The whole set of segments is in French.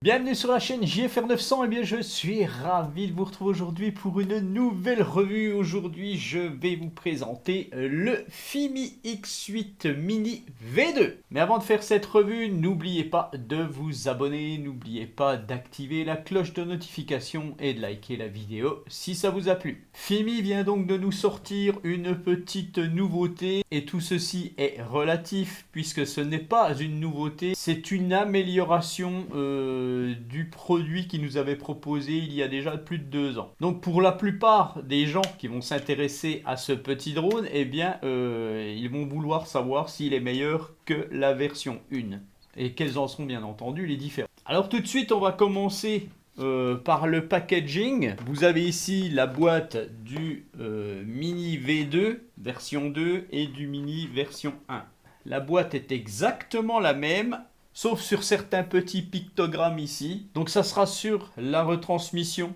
Bienvenue sur la chaîne JFR 900, et bien je suis ravi de vous retrouver aujourd'hui pour une nouvelle revue. Aujourd'hui je vais vous présenter le Fimi X8 Mini V2. Mais avant de faire cette revue, n'oubliez pas de vous abonner, n'oubliez pas d'activer la cloche de notification et de liker la vidéo si ça vous a plu. Fimi vient donc de nous sortir une petite nouveauté et tout ceci est relatif puisque ce n'est pas une nouveauté, c'est une amélioration du produit qui nous avait proposé il y a déjà plus de 2 ans. Donc pour la plupart des gens qui vont s'intéresser à ce petit drone, eh bien ils vont vouloir savoir s'il est meilleur que la version 1 et quels en sont bien entendu les différences. Alors tout de suite on va commencer par le packaging. Vous avez ici la boîte du Mini V2 version 2 et du Mini version 1. La boîte est exactement la même, sauf sur certains petits pictogrammes ici. Donc ça sera sur la retransmission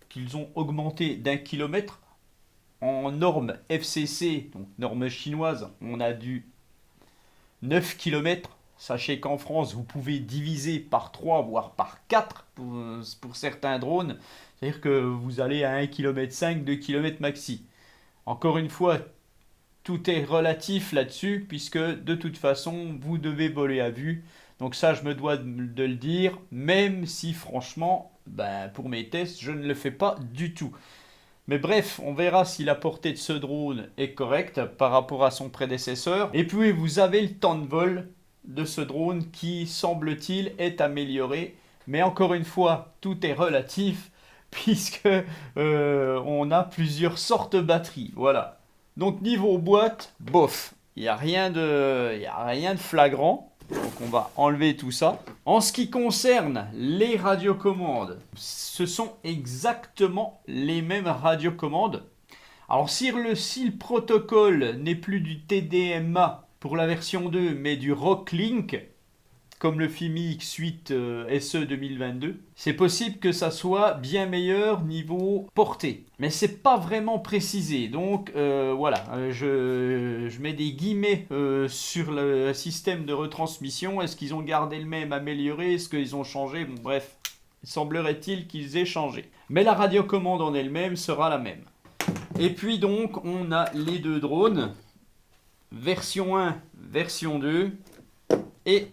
qu'ils ont augmenté d'1 kilomètre. En norme FCC, donc norme chinoise, on a du 9 km. Sachez qu'en France, vous pouvez diviser par 3, voire par 4 pour certains drones. C'est-à-dire que vous allez à 1,5 km, 2 km maxi. Encore une fois, tout est relatif là-dessus, puisque de toute façon, vous devez voler à vue. Donc ça, je me dois de le dire, même si franchement, pour mes tests, je ne le fais pas du tout. Mais bref, on verra si la portée de ce drone est correcte par rapport à son prédécesseur. Et puis, vous avez le temps de vol de ce drone qui, semble-t-il, est amélioré. Mais encore une fois, tout est relatif, puisque on a plusieurs sortes de batteries. Voilà. Donc niveau boîte, bof, il n'y a rien de flagrant. Donc on va enlever tout ça. En ce qui concerne les radiocommandes, ce sont exactement les mêmes radiocommandes. Alors si le protocole n'est plus du TDMA pour la version 2, mais du Rocklink, comme le Fimi X8 SE 2022, c'est possible que ça soit bien meilleur niveau portée. Mais c'est pas vraiment précisé. Donc voilà, je mets des guillemets sur le système de retransmission. Est-ce qu'ils ont gardé le même, amélioré? Est-ce qu'ils ont changé? Bon bref, semblerait-il qu'ils aient changé. Mais la radiocommande en elle-même sera la même. Et puis donc, on a les deux drones, version 1, version 2, et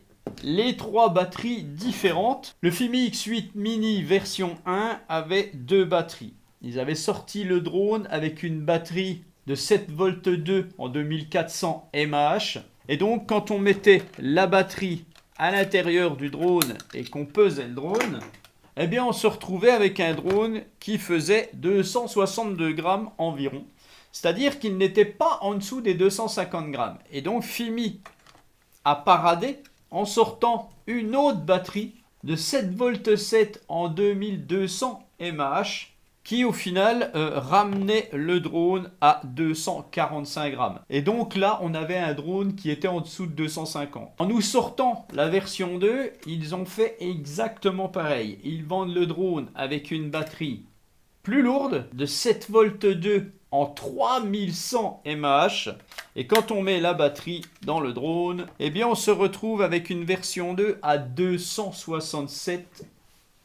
les 3 batteries différentes. Le Fimi X8 Mini version 1 avait 2 batteries. Ils avaient sorti le drone avec une batterie de 7V2 en 2400 mAh. Et donc quand on mettait la batterie à l'intérieur du drone et qu'on pesait le drone, eh bien on se retrouvait avec un drone qui faisait 262 grammes environ. C'est-à-dire qu'il n'était pas en dessous des 250 grammes. Et donc Fimi a paradé en sortant une autre batterie de 7V7 en 2200 mAh qui au final ramenait le drone à 245 grammes. Et donc là, on avait un drone qui était en dessous de 250. En nous sortant la version 2, ils ont fait exactement pareil. Ils vendent le drone avec une batterie plus lourde de 7V2 en 3100 mAh. Et quand on met la batterie dans le drone, eh bien on se retrouve avec une version 2 à 267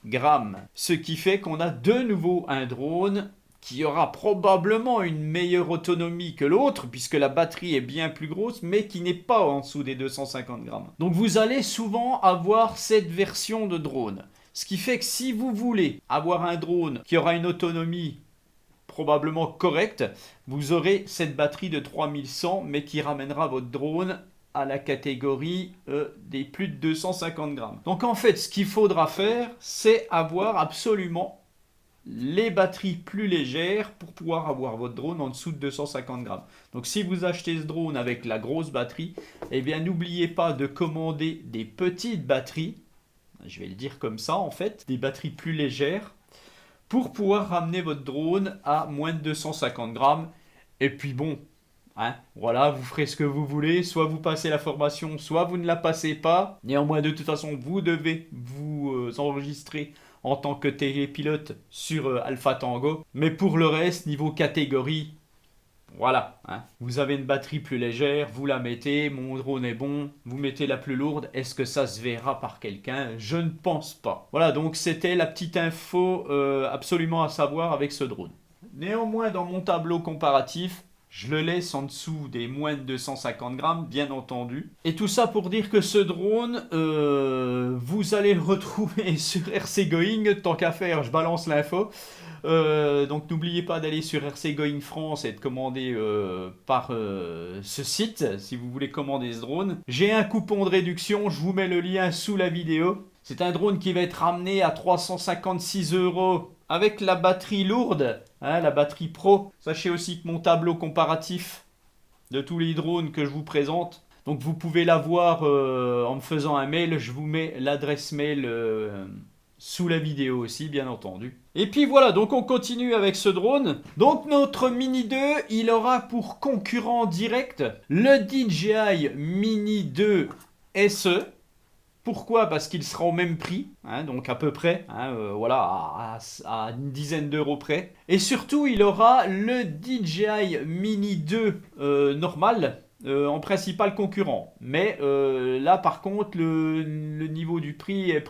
grammes. Ce qui fait qu'on a de nouveau un drone qui aura probablement une meilleure autonomie que l'autre, puisque la batterie est bien plus grosse, mais qui n'est pas en dessous des 250 grammes. Donc vous allez souvent avoir cette version de drone. Ce qui fait que si vous voulez avoir un drone qui aura une autonomie probablement correcte, vous aurez cette batterie de 3100, mais qui ramènera votre drone à la catégorie des plus de 250 grammes. Donc en fait, ce qu'il faudra faire, c'est avoir absolument les batteries plus légères pour pouvoir avoir votre drone en dessous de 250 grammes. Donc si vous achetez ce drone avec la grosse batterie, eh bien n'oubliez pas de commander des petites batteries, je vais le dire comme ça en fait, des batteries plus légères, pour pouvoir ramener votre drone à moins de 250 grammes. Et puis bon, voilà, vous ferez ce que vous voulez. Soit vous passez la formation, soit vous ne la passez pas. Néanmoins, de toute façon, vous devez vous enregistrer en tant que télépilote sur Alpha Tango. Mais pour le reste, niveau catégorie, Voilà, hein. Vous avez une batterie plus légère, vous la mettez, mon drone est bon, vous mettez la plus lourde, est-ce que ça se verra par quelqu'un? Je ne pense pas. Voilà, donc c'était la petite info absolument à savoir avec ce drone. Néanmoins, dans mon tableau comparatif, je le laisse en dessous des moins de 250 grammes, bien entendu. Et tout ça pour dire que ce drone, vous allez le retrouver sur RC Going. Tant qu'à faire, je balance l'info. Donc n'oubliez pas d'aller sur RC Going France et de commander par ce site si vous voulez commander ce drone. J'ai un coupon de réduction, je vous mets le lien sous la vidéo. C'est un drone qui va être ramené à 356 € avec la batterie lourde, hein, la batterie Pro. Sachez aussi que mon tableau comparatif de tous les drones que je vous présente, donc vous pouvez l'avoir en me faisant un mail. Je vous mets l'adresse mail sous la vidéo aussi, bien entendu. Et puis voilà, donc on continue avec ce drone. Donc notre Mini 2, il aura pour concurrent direct le DJI Mini 2 SE. Pourquoi? Parce qu'il sera au même prix, hein, donc à peu près, hein, voilà, à une dizaine d'euros près. Et surtout, il aura le DJI Mini 2 normal en principal concurrent. Mais là, par contre, le niveau du prix est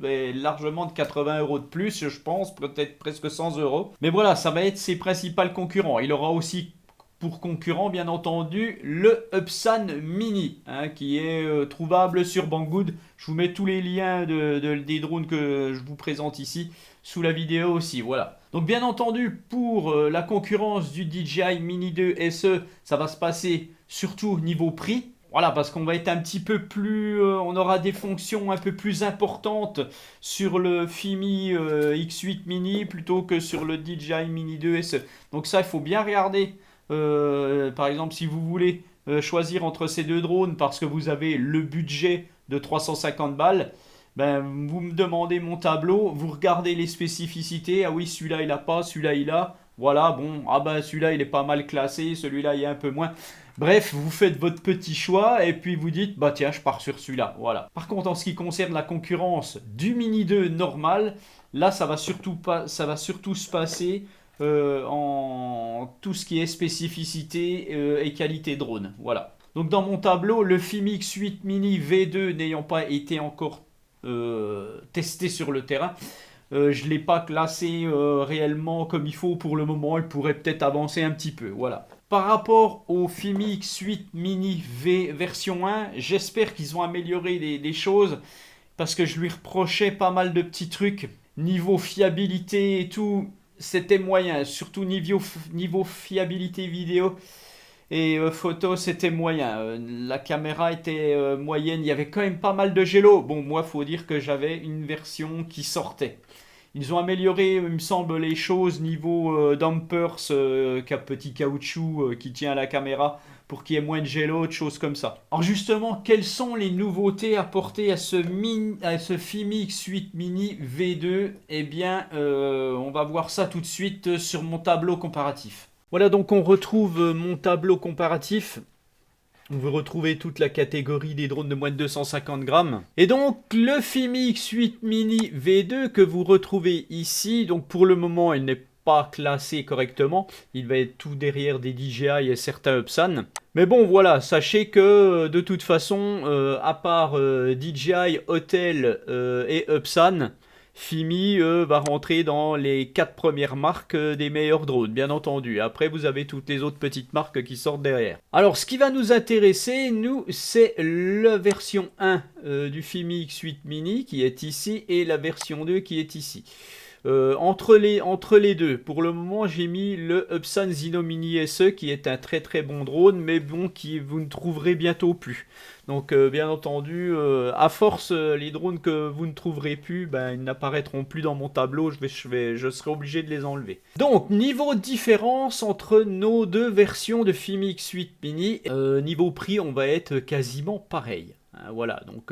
est largement de 80 € de plus, je pense, peut-être presque 100 €. Mais voilà, ça va être ses principaux concurrents. Il aura aussi pour concurrent, bien entendu, le Upsan Mini, hein, qui est trouvable sur Banggood. Je vous mets tous les liens des drones que je vous présente ici sous la vidéo aussi. Voilà. Donc bien entendu, pour la concurrence du DJI Mini 2 SE, ça va se passer surtout niveau prix. Voilà, parce qu'on va être un petit peu plus... on aura des fonctions un peu plus importantes sur le Fimi X8 Mini plutôt que sur le DJI Mini 2 SE. Donc ça, il faut bien regarder. Par exemple, si vous voulez choisir entre ces deux drones parce que vous avez le budget de 350 balles, ben, vous me demandez mon tableau, vous regardez les spécificités. Ah oui, celui-là il a pas, celui-là il a. Voilà, bon, ah ben celui-là il est pas mal classé, celui-là il est un peu moins. Bref, vous faites votre petit choix et puis vous dites, bah tiens, je pars sur celui-là. Voilà. Par contre, en ce qui concerne la concurrence du Mini 2 normal, là ça va surtout se passer en tout ce qui est spécificité et qualité drone. Voilà. Donc dans mon tableau, le Fimi X8 Mini V2 n'ayant pas été encore testé sur le terrain, je ne l'ai pas classé réellement comme il faut pour le moment. Il pourrait peut-être avancer un petit peu. Voilà. Par rapport au Fimi X8 Mini V version 1, j'espère qu'ils ont amélioré des choses parce que je lui reprochais pas mal de petits trucs. Niveau fiabilité et tout, c'était moyen. Surtout niveau fiabilité vidéo et photo, c'était moyen. La caméra était moyenne. Il y avait quand même pas mal de gélo. Bon, moi, faut dire que j'avais une version qui sortait. Ils ont amélioré, il me semble, les choses niveau dampers, petit caoutchouc qui tient à la caméra pour qu'il y ait moins de gélo, de choses comme ça. Alors justement, quelles sont les nouveautés apportées à ce Fimi X8 Mini V2? Eh bien, on va voir ça tout de suite sur mon tableau comparatif. Voilà, donc on retrouve mon tableau comparatif. On veut retrouver toute la catégorie des drones de moins de 250 grammes. Et donc, le Fimi X8 Mini V2 que vous retrouvez ici, donc pour le moment, il n'est pas classé correctement. Il va être tout derrière des DJI et certains Upsan. Mais bon, voilà, sachez que de toute façon, à part DJI, Hotel et Upsan, Fimi va rentrer dans les 4 premières marques des meilleurs drones, bien entendu. Après, vous avez toutes les autres petites marques qui sortent derrière. Alors, ce qui va nous intéresser, nous, c'est la version 1 du Fimi X8 Mini qui est ici et la version 2 qui est ici. Entre les deux, pour le moment, j'ai mis le Upsan Zino Mini SE qui est un très très bon drone, mais bon, qui vous ne trouverez bientôt plus. Donc, bien entendu, à force, les drones que vous ne trouverez plus, ben, ils n'apparaîtront plus dans mon tableau. Je serai obligé de les enlever. Donc, niveau différence entre nos deux versions de Fimi X8 Mini, niveau prix, on va être quasiment pareil. Voilà, donc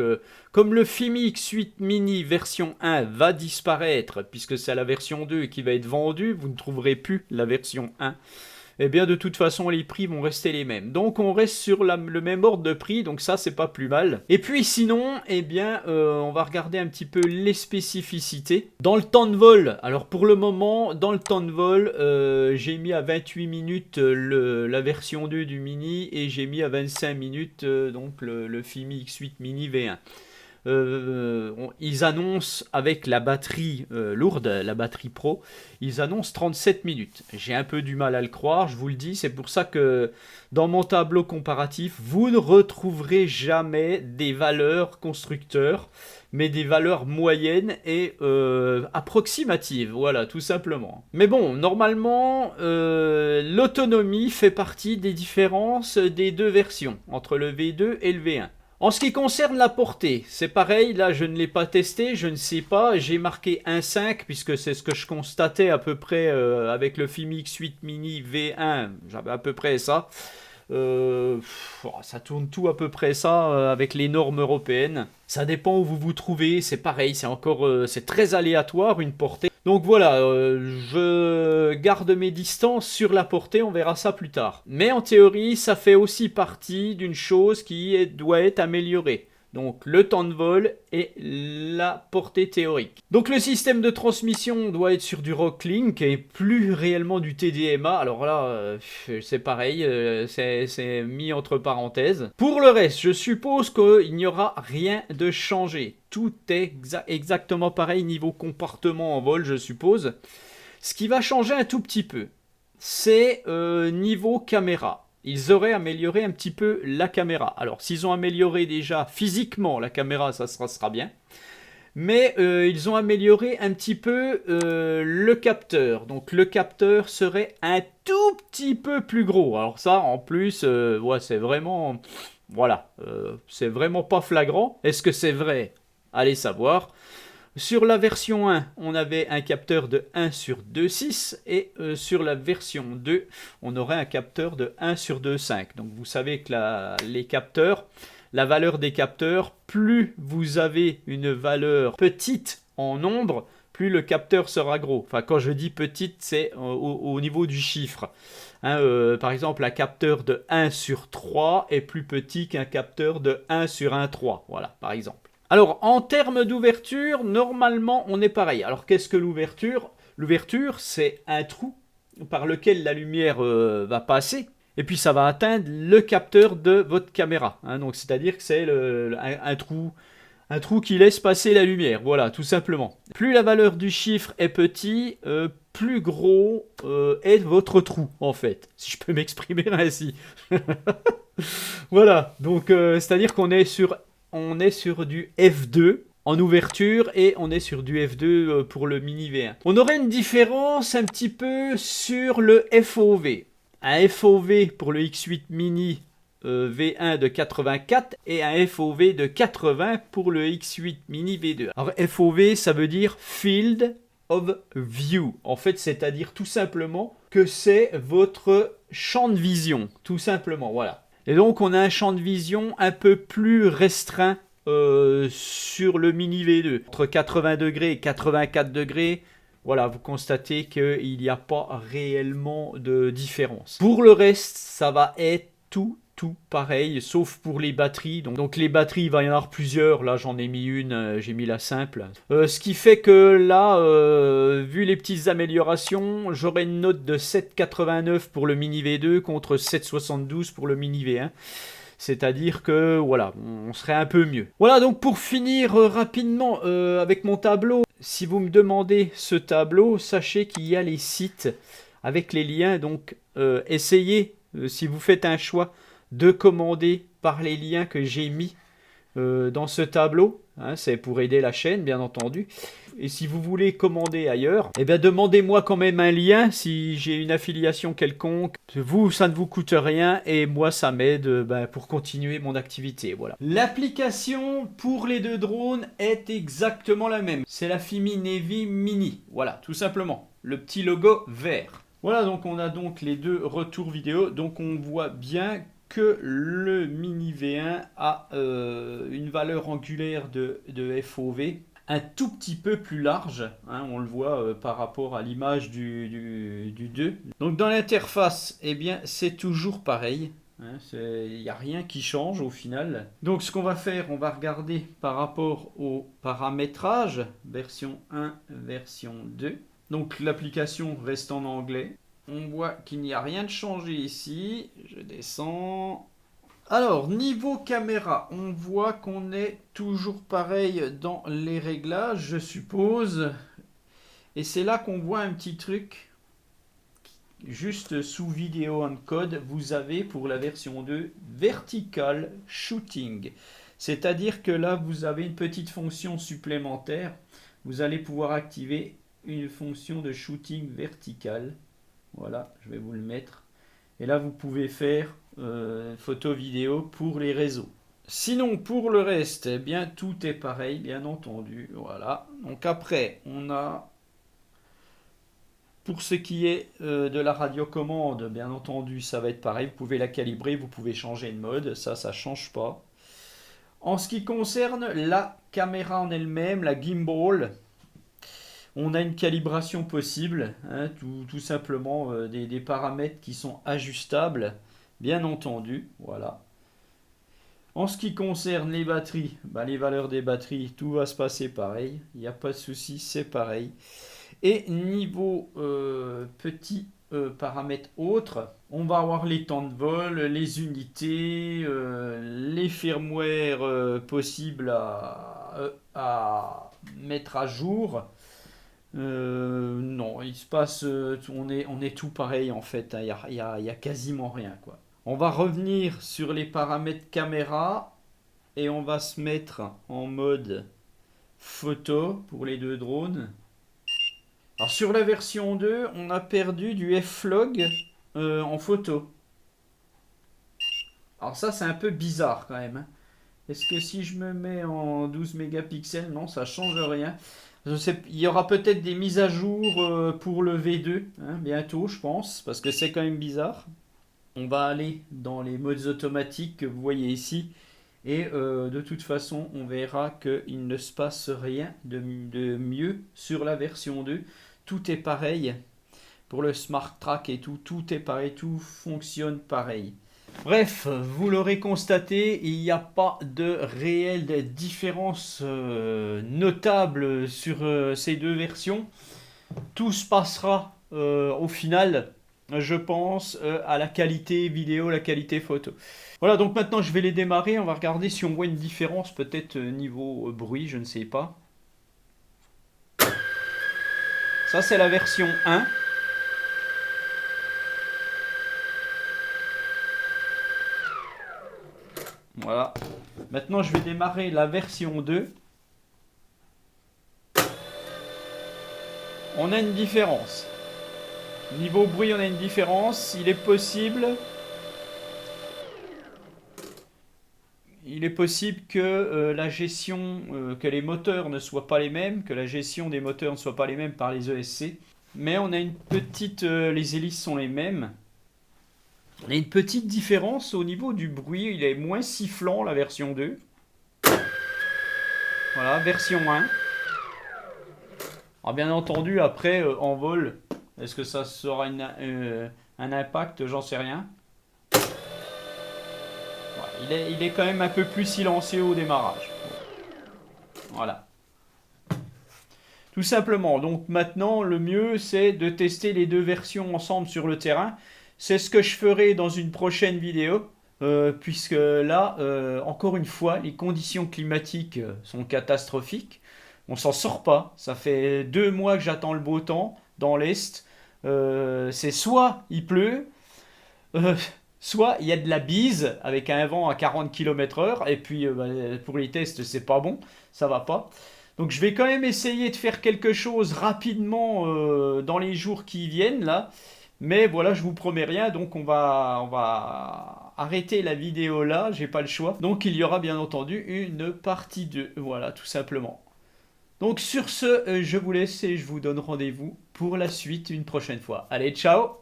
comme le Fimi X8 Mini version 1 va disparaître, puisque c'est la version 2 qui va être vendue, vous ne trouverez plus la version 1. eh bien de toute façon les prix vont rester les mêmes. Donc on reste sur le même ordre de prix, donc ça c'est pas plus mal. Et puis sinon, eh bien on va regarder un petit peu les spécificités. Dans le temps de vol, alors pour le moment, dans le temps de vol, j'ai mis à 28 minutes la version 2 du Mini et j'ai mis à 25 minutes donc le Fimi X8 Mini V1. Ils annoncent avec la batterie lourde, la batterie Pro, ils annoncent 37 minutes. J'ai un peu du mal à le croire, je vous le dis, c'est pour ça que dans mon tableau comparatif, vous ne retrouverez jamais des valeurs constructeurs, mais des valeurs moyennes et approximatives, voilà, tout simplement. Mais bon, normalement, l'autonomie fait partie des différences des deux versions, entre le V2 et le V1. En ce qui concerne la portée, c'est pareil, là je ne l'ai pas testé, je ne sais pas, j'ai marqué 1.5 puisque c'est ce que je constatais à peu près avec le Fimi X8 Mini V1, j'avais à peu près ça. Ça tourne tout à peu près ça avec les normes européennes. Ça dépend où vous vous trouvez, c'est pareil, c'est encore c'est très aléatoire une portée. Donc voilà, je garde mes distances sur la portée, on verra ça plus tard. Mais en théorie, ça fait aussi partie d'une chose qui doit être améliorée. Donc le temps de vol et la portée théorique. Donc le système de transmission doit être sur du Rocklink et plus réellement du TDMA. Alors là, c'est pareil, c'est mis entre parenthèses. Pour le reste, je suppose qu'il n'y aura rien de changé. Tout est exactement pareil niveau comportement en vol, je suppose. Ce qui va changer un tout petit peu, c'est niveau caméra. Ils auraient amélioré un petit peu la caméra. Alors, s'ils ont amélioré déjà physiquement la caméra, ça sera bien. Mais ils ont amélioré un petit peu le capteur. Donc, le capteur serait un tout petit peu plus gros. Alors ça, en plus, ouais, c'est vraiment... Voilà, c'est vraiment pas flagrant. Est-ce que c'est vrai? Allez savoir. Sur la version 1, on avait un capteur de 1 sur 2,6 et sur la version 2, on aurait un capteur de 1 sur 2,5. Donc vous savez que les capteurs, la valeur des capteurs, plus vous avez une valeur petite en nombre, plus le capteur sera gros. Enfin, quand je dis petite, c'est au niveau du chiffre. Hein, par exemple, un capteur de 1 sur 3 est plus petit qu'un capteur de 1 sur 1,3. Voilà, par exemple. Alors, en termes d'ouverture, normalement, on est pareil. Alors, qu'est-ce que l'ouverture? L'ouverture, c'est un trou par lequel la lumière va passer. Et puis, ça va atteindre le capteur de votre caméra. Hein, donc, c'est-à-dire que c'est un trou qui laisse passer la lumière. Voilà, tout simplement. Plus la valeur du chiffre est petit, plus gros est votre trou, en fait. Si je peux m'exprimer ainsi. Voilà, donc c'est-à-dire qu'on est sur du F2 en ouverture et on est sur du F2 pour le Mini V1. On aurait une différence un petit peu sur le FOV. Un FOV pour le X8 Mini V1 de 84 et un FOV de 80 pour le X8 Mini V2. Alors FOV, ça veut dire Field of View. En fait, c'est-à-dire tout simplement que c'est votre champ de vision. Tout simplement, voilà. Et donc, on a un champ de vision un peu plus restreint sur le Mini V2. Entre 80 degrés et 84 degrés, voilà, vous constatez qu'il n'y a pas réellement de différence. Pour le reste, ça va être tout pareil, sauf pour les batteries. Donc les batteries, il va y en avoir plusieurs. Là, j'en ai mis une, j'ai mis la simple. Ce qui fait que là, vu les petites améliorations, j'aurai une note de 7,89 pour le Mini V2 contre 7,72 pour le Mini V1. C'est-à-dire que, voilà, on serait un peu mieux. Voilà, donc pour finir rapidement avec mon tableau, si vous me demandez ce tableau, sachez qu'il y a les sites avec les liens. Donc, essayez, si vous faites un choix, de commander par les liens que j'ai mis dans ce tableau. Hein, c'est pour aider la chaîne, bien entendu. Et si vous voulez commander ailleurs, eh bien demandez-moi quand même un lien si j'ai une affiliation quelconque. Vous, ça ne vous coûte rien et moi, ça m'aide pour continuer mon activité. Voilà. L'application pour les deux drones est exactement la même. C'est la Fimi Navy Mini. Voilà, tout simplement. Le petit logo vert. Voilà, donc on a donc les deux retours vidéo. Donc on voit bien que le Mini V1 a une valeur angulaire de FOV un tout petit peu plus large, hein, on le voit par rapport à l'image du 2. Donc dans l'interface, eh bien c'est toujours pareil. Hein, il n'y a rien qui change au final. Donc ce qu'on va faire, on va regarder par rapport au paramétrage, version 1, version 2. Donc l'application reste en anglais. On voit qu'il n'y a rien de changé ici. Je descends. Alors, niveau caméra, on voit qu'on est toujours pareil dans les réglages, je suppose. Et c'est là qu'on voit un petit truc. Juste sous vidéo encode, vous avez pour la version 2 vertical shooting. C'est-à-dire que là, vous avez une petite fonction supplémentaire. Vous allez pouvoir activer une fonction de shooting vertical. Voilà, je vais vous le mettre. Et là, vous pouvez faire photo vidéo pour les réseaux. Sinon, pour le reste, eh bien, tout est pareil, bien entendu. Voilà. Donc après, on a, pour ce qui est de la radiocommande, bien entendu, ça va être pareil. Vous pouvez la calibrer, vous pouvez changer de mode. Ça change pas. En ce qui concerne la caméra en elle-même, la gimbal, on a une calibration possible, hein, tout simplement des paramètres qui sont ajustables, bien entendu. Voilà. En ce qui concerne les batteries, les valeurs des batteries, tout va se passer pareil. Il n'y a pas de souci, c'est pareil. Et niveau petits paramètres autres, on va avoir les temps de vol, les unités, les firmware possibles à mettre à jour. Non, il se passe, on est tout pareil en fait, il y a quasiment rien quoi. On va revenir sur les paramètres caméra et on va se mettre en mode photo pour les deux drones. Alors sur la version 2, on a perdu du F-Log en photo. Alors ça c'est un peu bizarre quand même. Hein. Est-ce que si je me mets en 12 mégapixels, non, ça change rien. Je sais, il y aura peut-être des mises à jour pour le V2 hein, bientôt, je pense, parce que c'est quand même bizarre. On va aller dans les modes automatiques que vous voyez ici. Et de toute façon, on verra qu'il ne se passe rien de mieux sur la version 2. Tout est pareil. Pour le Smart Track et tout est pareil, tout fonctionne pareil. Bref, vous l'aurez constaté, il n'y a pas de réelle différence notable sur ces deux versions. Tout se passera au final, je pense, à la qualité vidéo, la qualité photo. Voilà, donc maintenant je vais les démarrer, on va regarder si on voit une différence, peut-être niveau bruit, je ne sais pas. Ça c'est la version 1. Voilà. Maintenant, je vais démarrer la version 2. On a une différence. Niveau bruit, on a une différence. Il est possible que la gestion, que les moteurs ne soient pas les mêmes, que la gestion des moteurs ne soit pas les mêmes par les ESC. Mais on a une petite... les hélices sont les mêmes. On a une petite différence au niveau du bruit, il est moins sifflant la version 2. Voilà, version 1. Alors bien entendu, après, en vol, est-ce que ça sera un impact? J'en sais rien. Voilà, il est quand même un peu plus silencieux au démarrage. Voilà. Tout simplement, donc maintenant, le mieux, c'est de tester les deux versions ensemble sur le terrain. C'est ce que je ferai dans une prochaine vidéo, puisque là, encore une fois, les conditions climatiques sont catastrophiques. On s'en sort pas. Ça fait 2 mois que j'attends le beau temps dans l'Est. C'est soit il pleut, soit il y a de la bise avec un vent à 40 km/h. Et puis pour les tests, c'est pas bon, ça va pas. Donc je vais quand même essayer de faire quelque chose rapidement dans les jours qui viennent là. Mais voilà, je vous promets rien, donc on va arrêter la vidéo là, j'ai pas le choix. Donc il y aura bien entendu une partie 2, voilà, tout simplement. Donc sur ce, je vous laisse et je vous donne rendez-vous pour la suite une prochaine fois. Allez, ciao!